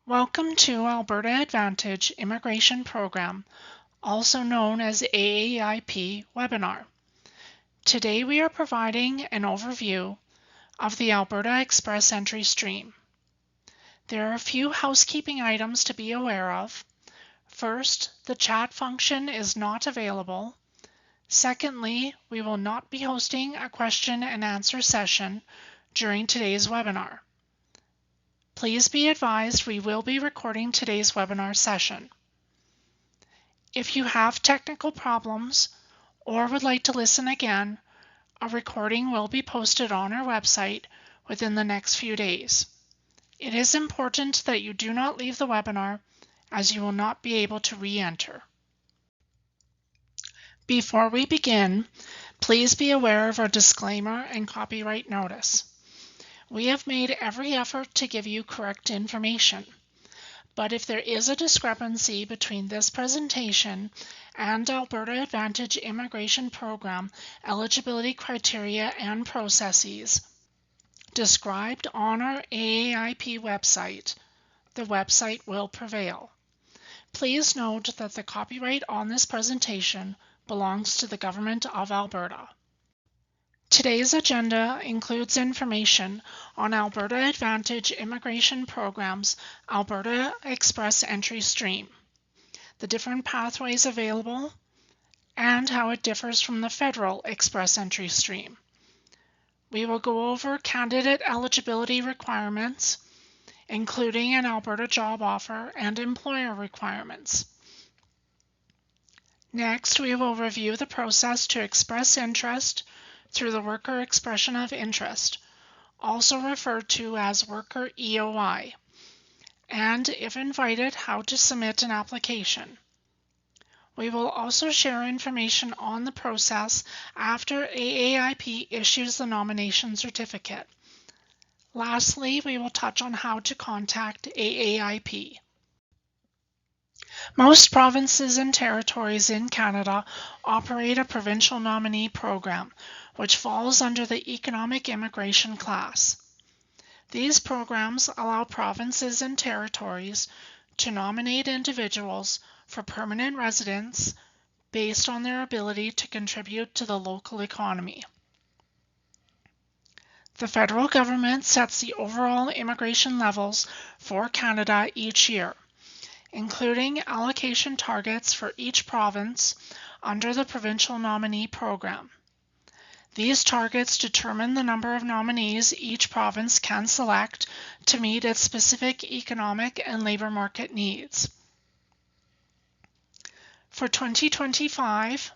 Welcome to Alberta Advantage Immigration Program, also known as AAIP webinar. Today we are providing an overview of the Alberta Express Entry stream. There are a few housekeeping items to be aware of. First, the chat function is not available. Secondly, we will not be hosting a question and answer session during today's webinar. Please be advised we will be recording today's webinar session. If you have technical problems or would like to listen again, a recording will be posted on our website within the next few days. It is important that you do not leave the webinar as you will not be able to re-enter. Before we begin, please be aware of our disclaimer and copyright notice. We have made every effort to give you correct information, but if there is a discrepancy between this presentation and Alberta Advantage Immigration Program eligibility criteria and processes described on our AAIP website, the website will prevail. Please note that the copyright on this presentation belongs to the Government of Alberta. Today's agenda includes information on Alberta Advantage Immigration Program's Alberta Express Entry stream, the different pathways available, and how it differs from the Federal Express Entry stream. We will go over candidate eligibility requirements, including an Alberta job offer and employer requirements. Next, we will review the process to express interest through the Worker Expression of Interest, also referred to as Worker EOI, and if invited, how to submit an application. We will also share information on the process after AAIP issues the nomination certificate. Lastly, we will touch on how to contact AAIP. Most provinces and territories in Canada operate a provincial nominee program, which falls under the economic immigration class. These programs allow provinces and territories to nominate individuals for permanent residence based on their ability to contribute to the local economy. The federal government sets the overall immigration levels for Canada each year, including allocation targets for each province under the provincial nominee program. These targets determine the number of nominees each province can select to meet its specific economic and labor market needs. For 2025,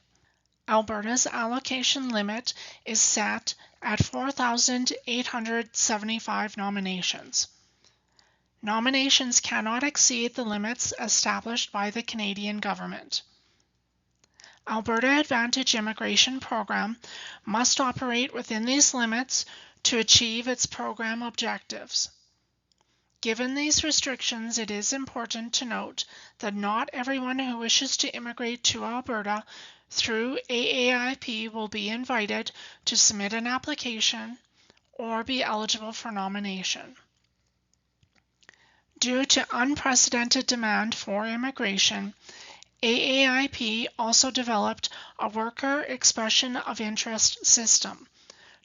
Alberta's allocation limit is set at 4,875 nominations. Nominations cannot exceed the limits established by the Canadian government. Alberta Advantage Immigration Program must operate within these limits to achieve its program objectives. Given these restrictions, it is important to note that not everyone who wishes to immigrate to Alberta through AAIP will be invited to submit an application or be eligible for nomination. Due to unprecedented demand for immigration, AAIP also developed a Worker Expression of Interest system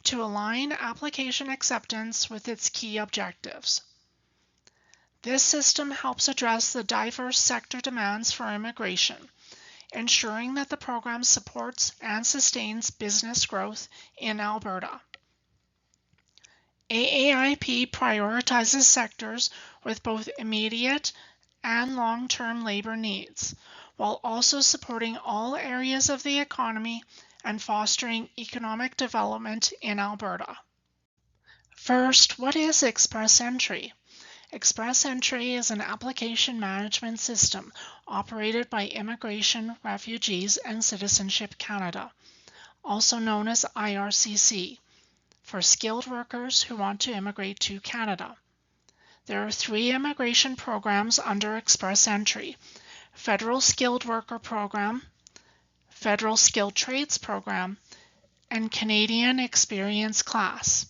to align application acceptance with its key objectives. This system helps address the diverse sector demands for immigration, ensuring that the program supports and sustains business growth in Alberta. AAIP prioritizes sectors with both immediate and long-term labor needs, while also supporting all areas of the economy and fostering economic development in Alberta. First, what is Express Entry? Express Entry is an application management system operated by Immigration, Refugees and Citizenship Canada, also known as IRCC, for skilled workers who want to immigrate to Canada. There are 3 immigration programs under Express Entry: Federal Skilled Worker Program, Federal Skilled Trades Program, and Canadian Experience Class.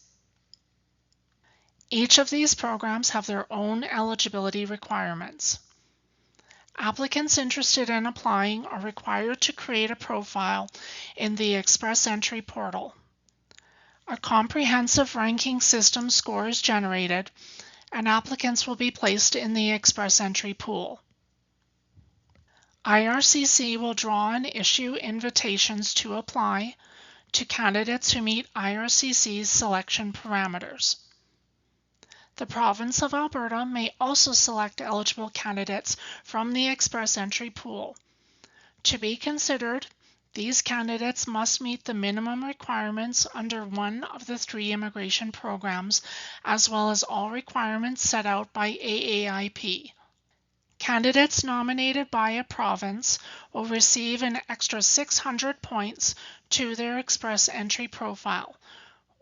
Each of these programs have their own eligibility requirements. Applicants interested in applying are required to create a profile in the Express Entry portal. A comprehensive ranking system score is generated, and applicants will be placed in the Express Entry pool. IRCC will draw and issue invitations to apply to candidates who meet IRCC's selection parameters. The province of Alberta may also select eligible candidates from the Express Entry pool. To be considered, these candidates must meet the minimum requirements under one of the 3 immigration programs, as well as all requirements set out by AAIP. Candidates nominated by a province will receive an extra 600 points to their Express Entry profile,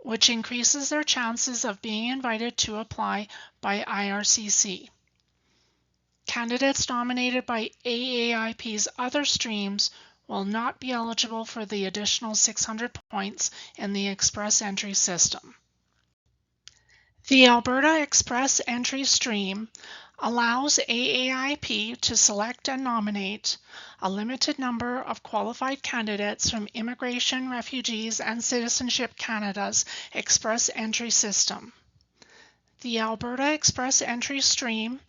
which increases their chances of being invited to apply by IRCC. Candidates nominated by AAIP's other streams will not be eligible for the additional 600 points in the Express Entry system. The Alberta Express Entry stream allows AAIP to select and nominate a limited number of qualified candidates from Immigration, Refugees and Citizenship Canada's Express Entry system. The Alberta Express Entry stream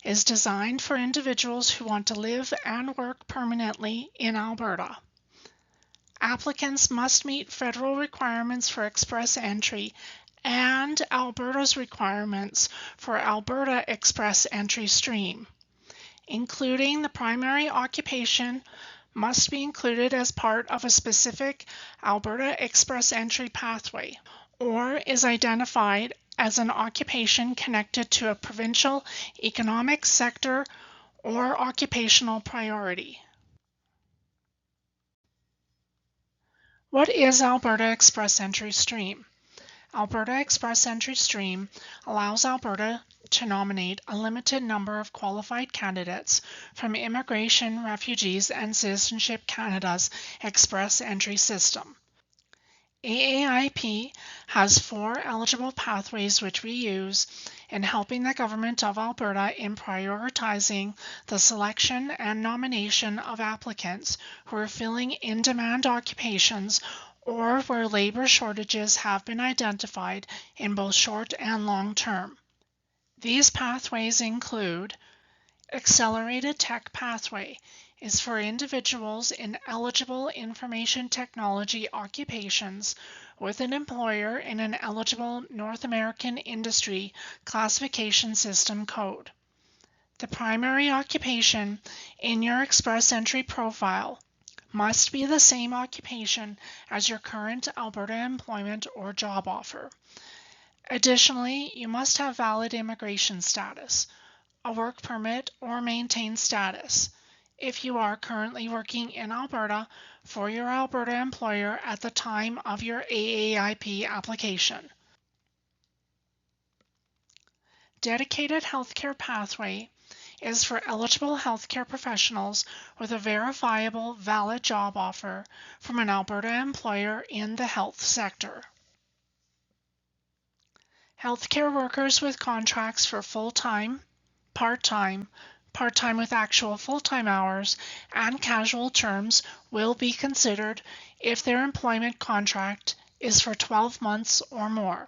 is designed for individuals who want to live and work permanently in Alberta. Applicants must meet federal requirements for Express Entry and Alberta's requirements for Alberta Express Entry stream, including the primary occupation must be included as part of a specific Alberta Express Entry pathway, or is identified as an occupation connected to a provincial economic sector or occupational priority. What is Alberta Express Entry stream? Alberta Express Entry stream allows Alberta to nominate a limited number of qualified candidates from Immigration, Refugees and Citizenship Canada's Express Entry system. AAIP has 4 eligible pathways which we use in helping the Government of Alberta in prioritizing the selection and nomination of applicants who are filling in-demand occupations or where labor shortages have been identified in both short and long term. These pathways include Accelerated Tech Pathway is for individuals in eligible information technology occupations with an employer in an eligible North American Industry Classification System code. The primary occupation in your Express Entry profile must be the same occupation as your current Alberta employment or job offer. Additionally, you must have valid immigration status, a work permit or maintained status, if you are currently working in Alberta for your Alberta employer at the time of your AAIP application. Dedicated Healthcare Pathway is for eligible healthcare professionals with a verifiable, valid job offer from an Alberta employer in the health sector. Healthcare workers with contracts for full-time, part-time, part-time with actual full-time hours, and casual terms will be considered if their employment contract is for 12 months or more.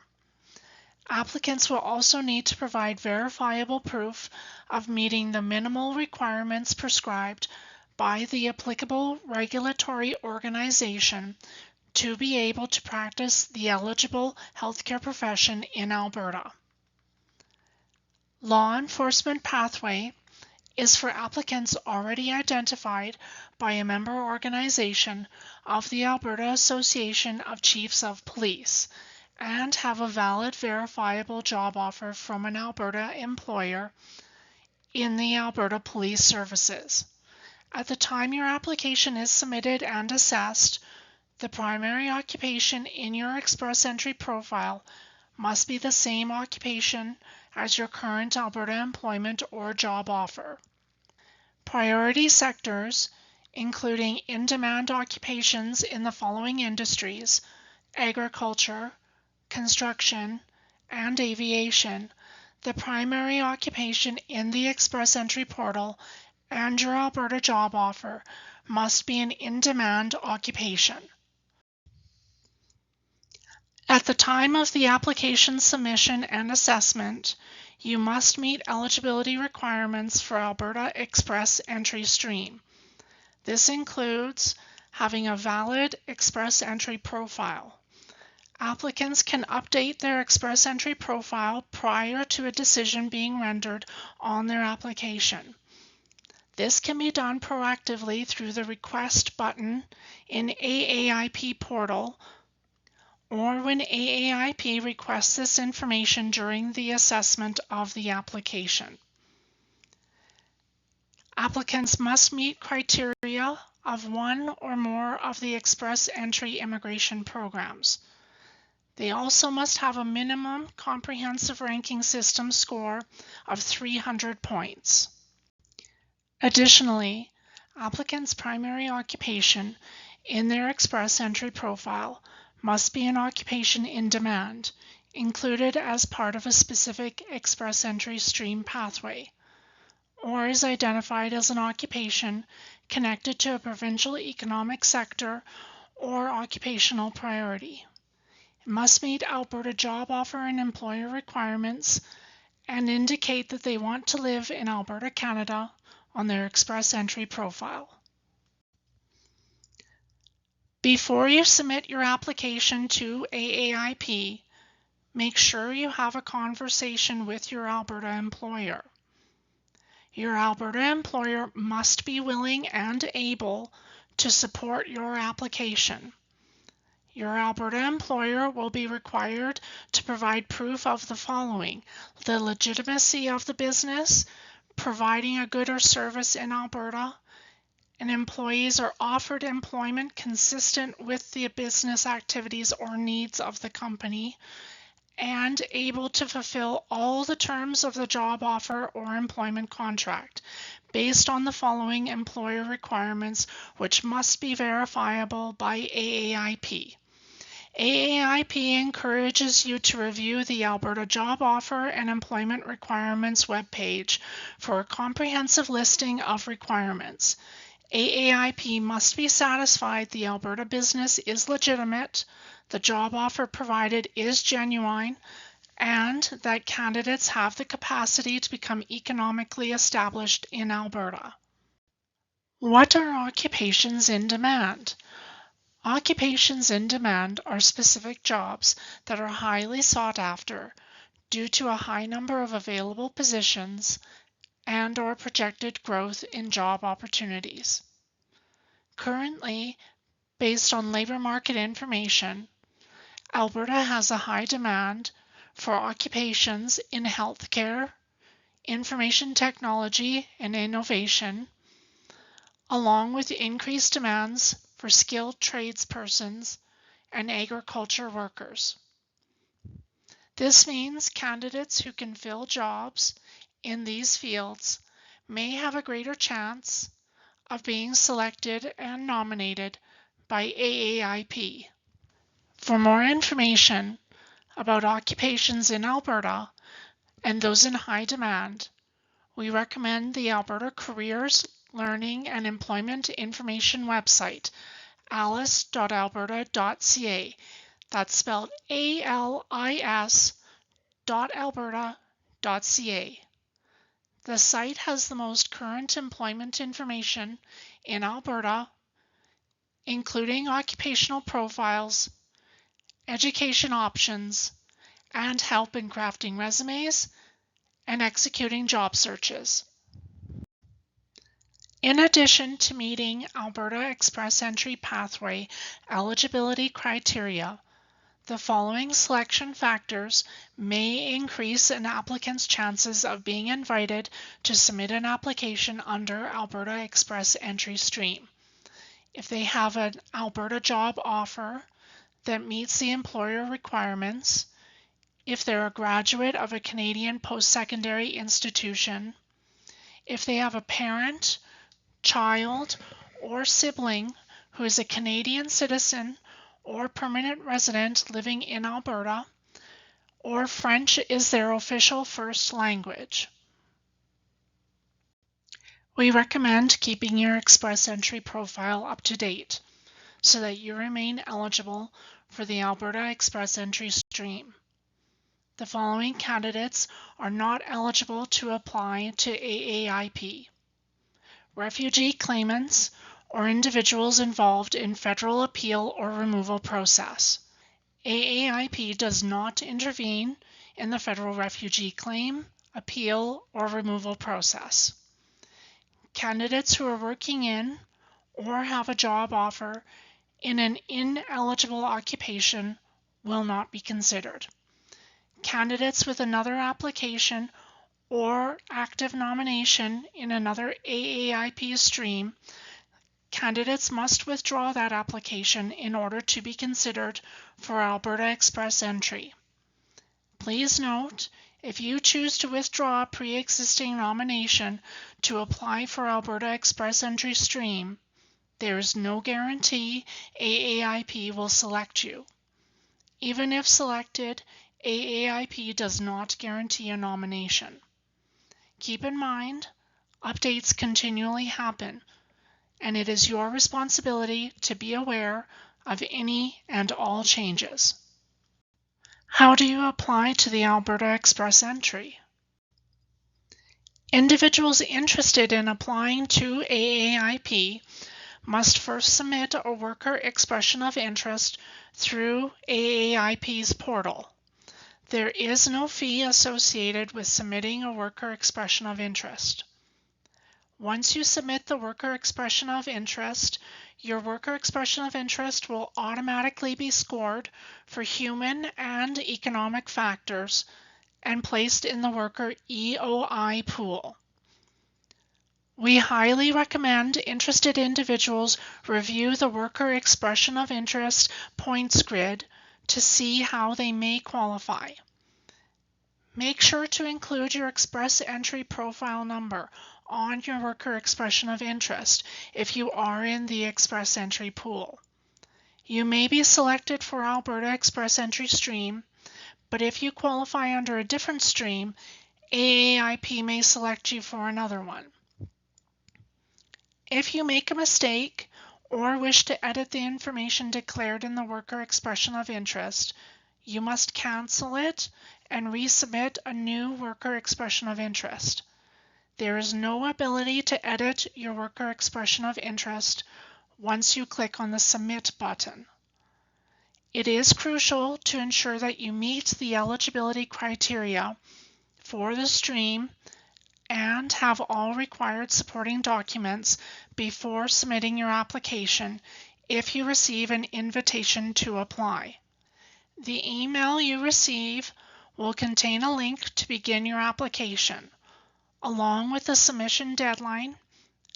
Applicants will also need to provide verifiable proof of meeting the minimal requirements prescribed by the applicable regulatory organization to be able to practice the eligible healthcare profession in Alberta. Law Enforcement Pathway is for applicants already identified by a member organization of the Alberta Association of Chiefs of Police and have a valid verifiable job offer from an Alberta employer in the Alberta Police Services. At the time your application is submitted and assessed, the primary occupation in your Express Entry profile must be the same occupation as your current Alberta employment or job offer. Priority sectors, including in-demand occupations in the following industries: agriculture, construction, and aviation, the primary occupation in the Express Entry portal and your Alberta job offer must be an in-demand occupation. At the time of the application submission and assessment, you must meet eligibility requirements for Alberta Express Entry stream. This includes having a valid Express Entry profile. Applicants can update their Express Entry profile prior to a decision being rendered on their application. This can be done proactively through the Request button in AAIP portal, or when AAIP requests this information during the assessment of the application. Applicants must meet criteria of one or more of the Express Entry immigration programs. They also must have a minimum comprehensive ranking system score of 300 points. Additionally, applicants' primary occupation in their Express Entry profile must be an occupation in demand, included as part of a specific Express Entry stream pathway, or is identified as an occupation connected to a provincial economic sector or occupational priority. It must meet Alberta job offer and employer requirements and indicate that they want to live in Alberta, Canada on their Express Entry profile. Before you submit your application to AAIP, make sure you have a conversation with your Alberta employer. Your Alberta employer must be willing and able to support your application. Your Alberta employer will be required to provide proof of the following: the legitimacy of the business, providing a good or service in Alberta, and employees are offered employment consistent with the business activities or needs of the company, and able to fulfill all the terms of the job offer or employment contract based on the following employer requirements, which must be verifiable by AAIP. AAIP encourages you to review the Alberta Job Offer and Employment Requirements webpage for a comprehensive listing of requirements. AAIP must be satisfied the Alberta business is legitimate, the job offer provided is genuine, and that candidates have the capacity to become economically established in Alberta. What are occupations in demand? Occupations in demand are specific jobs that are highly sought after due to a high number of available positions and/or projected growth in job opportunities. Currently, based on labor market information, Alberta has a high demand for occupations in healthcare, information technology and innovation, along with increased demands for skilled tradespersons and agriculture workers. This means candidates who can fill jobs in these fields may have a greater chance of being selected and nominated by AAIP. For more information about occupations in Alberta and those in high demand, we recommend the Alberta Careers, Learning and Employment Information website, alice.alberta.ca. That's spelled ALIS.alberta.ca. The site has the most current employment information in Alberta, including occupational profiles, education options, and help in crafting resumes and executing job searches. In addition to meeting Alberta Express Entry pathway eligibility criteria, the following selection factors may increase an applicant's chances of being invited to submit an application under Alberta Express Entry stream. If they have an Alberta job offer that meets the employer requirements, if they're a graduate of a Canadian post-secondary institution, if they have a parent, child, or sibling who is a Canadian citizen or permanent resident living in Alberta, or French is their official first language. We recommend keeping your Express Entry profile up to date so that you remain eligible for the Alberta Express Entry stream. The following candidates are not eligible to apply to AAIP: refugee claimants or individuals involved in federal appeal or removal process. AAIP does not intervene in the federal refugee claim, appeal, or removal process. Candidates who are working in or have a job offer in an ineligible occupation will not be considered. Candidates with another application or active nomination in another AAIP stream, candidates must withdraw that application in order to be considered for Alberta Express Entry. Please note, if you choose to withdraw a pre-existing nomination to apply for Alberta Express Entry stream, there is no guarantee AAIP will select you. Even if selected, AAIP does not guarantee a nomination. Keep in mind, updates continually happen, and it is your responsibility to be aware of any and all changes. How do you apply to the Alberta Express Entry? Individuals interested in applying to AAIP must first submit a worker expression of interest through AAIP's portal. There is no fee associated with submitting a worker expression of interest. Once you submit the worker expression of interest, your worker expression of interest will automatically be scored for human and economic factors and placed in the worker EOI pool. We highly recommend interested individuals review the worker expression of interest points grid to see how they may qualify. Make sure to include your Express Entry profile number on your worker expression of interest if you are in the Express Entry pool. You may be selected for Alberta Express Entry stream, but if you qualify under a different stream, AAIP may select you for another one. If you make a mistake or wish to edit the information declared in the worker expression of interest, you must cancel it and resubmit a new worker expression of interest. There is no ability to edit your worker expression of interest once you click on the Submit button. It is crucial to ensure that you meet the eligibility criteria for the stream and have all required supporting documents before submitting your application if you receive an invitation to apply. The email you receive will contain a link to begin your application, along with the submission deadline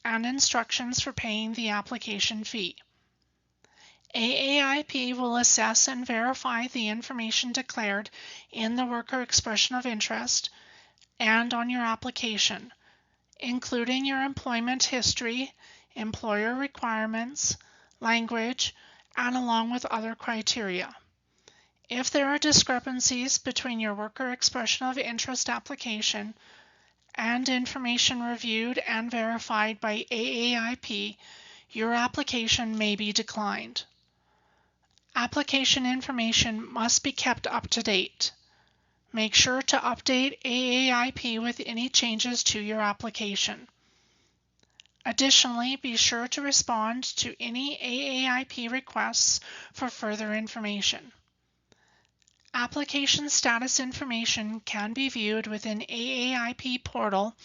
and instructions for paying the application fee. AAIP will assess and verify the information declared in the worker expression of interest and on your application, including your employment history, employer requirements, language, and along with other criteria. If there are discrepancies between your worker expression of interest application and information reviewed and verified by AAIP, your application may be declined. Application information must be kept up to date. Make sure to update AAIP with any changes to your application. Additionally, be sure to respond to any AAIP requests for further information. Application status information can be viewed within AAIP portal,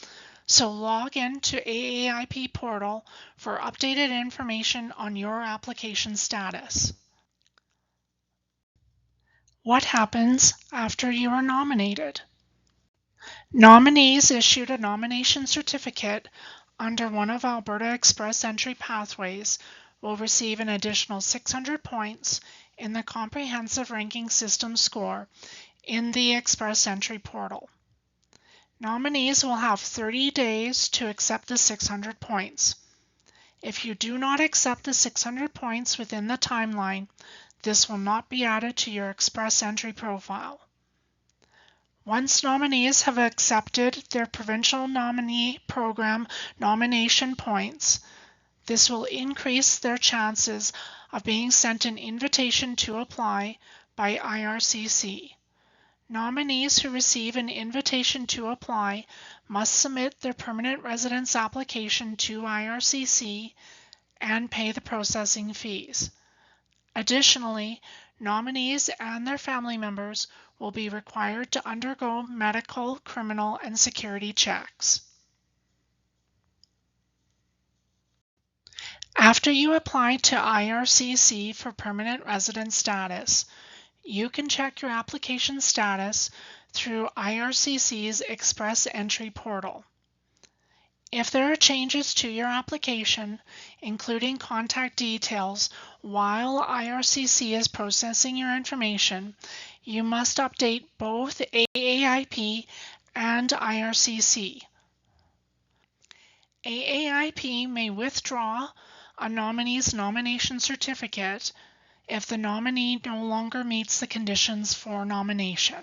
so log in to AAIP portal for updated information on your application status. What happens after you are nominated? Nominees issued a nomination certificate under one of Alberta Express Entry pathways will receive an additional 600 points in the Comprehensive Ranking System score in the Express Entry portal. Nominees will have 30 days to accept the 600 points. If you do not accept the 600 points within the timeline, this will not be added to your Express Entry profile. Once nominees have accepted their provincial nominee program nomination points, this will increase their chances of being sent an invitation to apply by IRCC. Nominees who receive an invitation to apply must submit their permanent residence application to IRCC and pay the processing fees. Additionally, nominees and their family members will be required to undergo medical, criminal, and security checks. After you apply to IRCC for permanent resident status, you can check your application status through IRCC's Express Entry portal. If there are changes to your application, including contact details, while IRCC is processing your information, you must update both AAIP and IRCC. AAIP may withdraw a nominee's nomination certificate if the nominee no longer meets the conditions for nomination.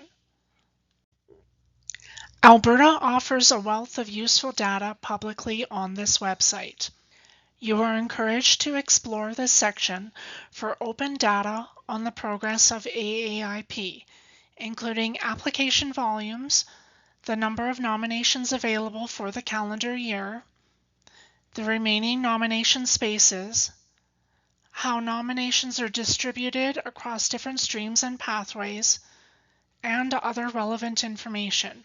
Alberta offers a wealth of useful data publicly on this website. You are encouraged to explore this section for open data on the progress of AAIP, including application volumes, the number of nominations available for the calendar year, the remaining nomination spaces, how nominations are distributed across different streams and pathways, and other relevant information.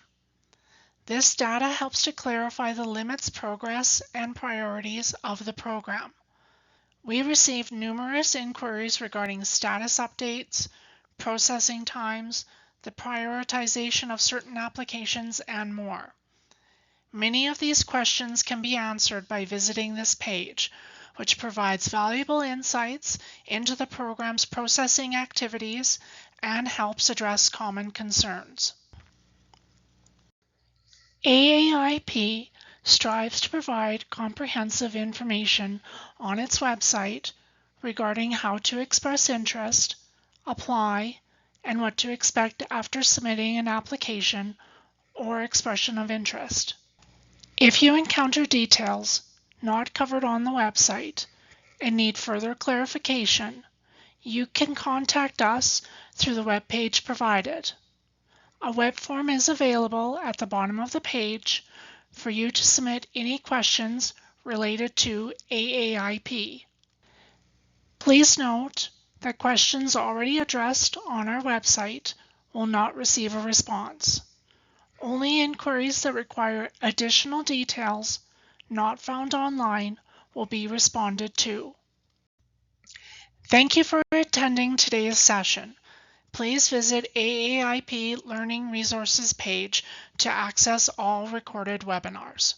This data helps to clarify the limits, progress, and priorities of the program. We received numerous inquiries regarding status updates, processing times, the prioritization of certain applications, and more. Many of these questions can be answered by visiting this page, which provides valuable insights into the program's processing activities and helps address common concerns. AAIP strives to provide comprehensive information on its website regarding how to express interest, apply, and what to expect after submitting an application or expression of interest. If you encounter details not covered on the website and need further clarification, you can contact us through the web page provided. A web form is available at the bottom of the page for you to submit any questions related to AAIP. Please note that questions already addressed on our website will not receive a response. Only inquiries that require additional details not found online will be responded to. Thank you for attending today's session. Please visit AAIP Learning Resources page to access all recorded webinars.